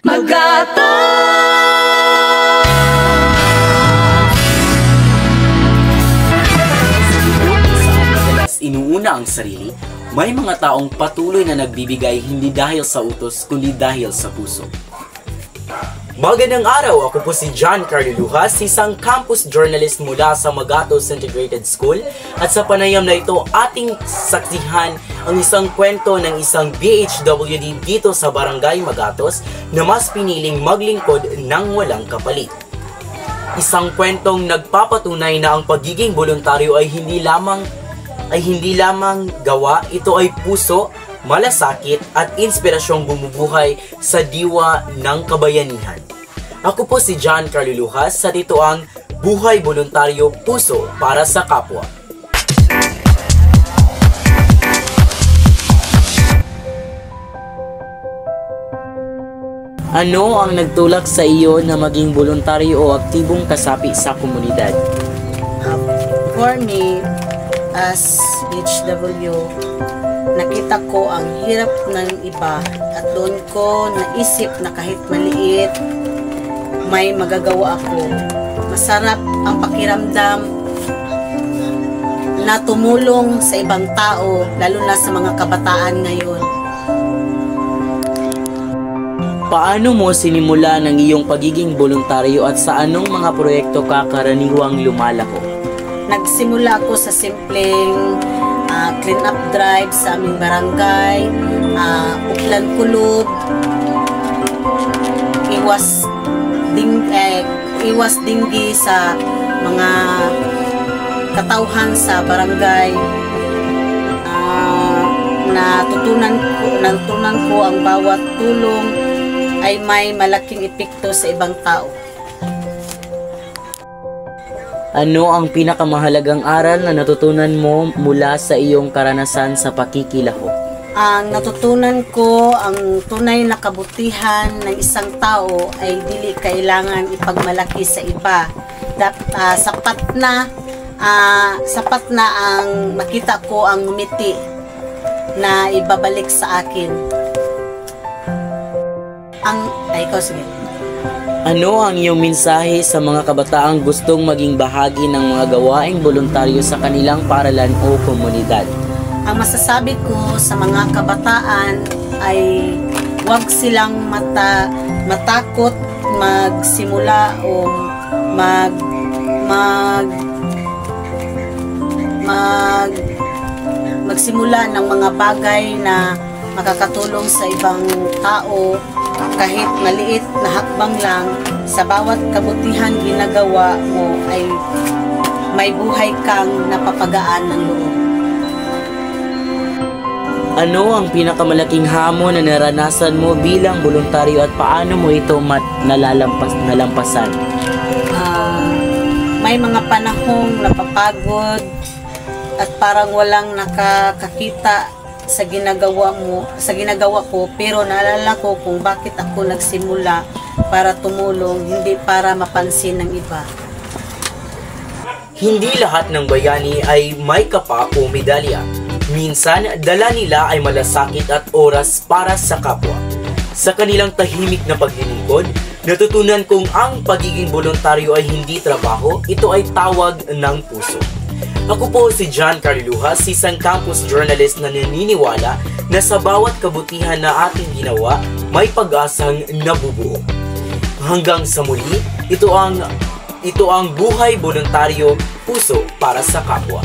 Magata! Inuuna ang sarili, may mga taong patuloy na nagbibigay hindi dahil sa utos kundi dahil sa puso. Magandang araw, ako po si John Carlo Lujas, isang campus journalist mula sa Magatos Integrated School, at sa panayam na ito ating saksihan ang isang kwento ng isang BHWD dito sa Barangay Magatos na mas piniling maglingkod ng walang kapalit. Isang kwentong nagpapatunay na ang pagiging voluntaryo ay hindi lamang gawa, ito ay puso, malasakit at inspirasyong bumubuhay sa diwa ng kabayanihan. Ako po si John Carlo Lujas, at ito ang Buhay Voluntaryo, Puso para sa Kapwa. Ano ang nagtulak sa iyo na maging voluntaryo o aktibong kasapi sa komunidad? For me, as HW, nakita ko ang hirap ng iba at doon ko naisip na kahit maliit, may magagawa ako. Masarap ang pakiramdam na tumulong sa ibang tao, lalo na sa mga kabataan ngayon. Paano mo sinimula ng iyong pagiging voluntaryo at sa anong mga proyekto ka karaniwang lumalako? Nagsimula ako sa simpleng clean up drive sa aming barangay, Uplan Kulub, iwas dinggi sa mga katauhan sa barangay. Natutunan ko ang bawat tulong ay may malaking epekto sa ibang tao. Ano ang pinakamahalagang aral na natutunan mo mula sa iyong karanasan sa pakikilaho? Ang natutunan ko, ang tunay na kabutihan ng isang tao ay dili kailangan ipagmalaki sa iba. Sapat na ang makita ko ang ngumiti na ibabalik sa akin. Ano ang iyong mensahe sa mga kabataang gustong maging bahagi ng mga gawaing voluntaryo sa kanilang paaralan o komunidad? Ang masasabi ko sa mga kabataan ay huwag silang matakot magsimula o magsimula ng mga bagay na makakatulong sa ibang tao. Kahit maliit na hakbang lang, sa bawat kabutihan ginagawa mo ay may buhay kang napapagaan ng loob. Ano ang pinakamalaking hamon na naranasan mo bilang voluntaryo at paano mo ito nalampasan? May mga panahong napapagod at parang walang nakakakita sa ginagawa ko, pero naalala ko kung bakit ako nagsimula, para tumulong, hindi para mapansin ng iba. Hindi lahat ng bayani ay may kapa o medalya. Minsan, dala nila ay malasakit at oras para sa kapwa. Sa kanilang tahimik na paglilingkod, natutunan kong ang pagiging voluntaryo ay hindi trabaho, ito ay tawag ng puso. Ako po si John Carlo Lujas, isang campus journalist na naniniwala na sa bawat kabutihan na ating ginawa, may pag-asang nabubuo. Hanggang sa muli, ito ang Buhay Voluntaryo, Puso para sa Kapwa.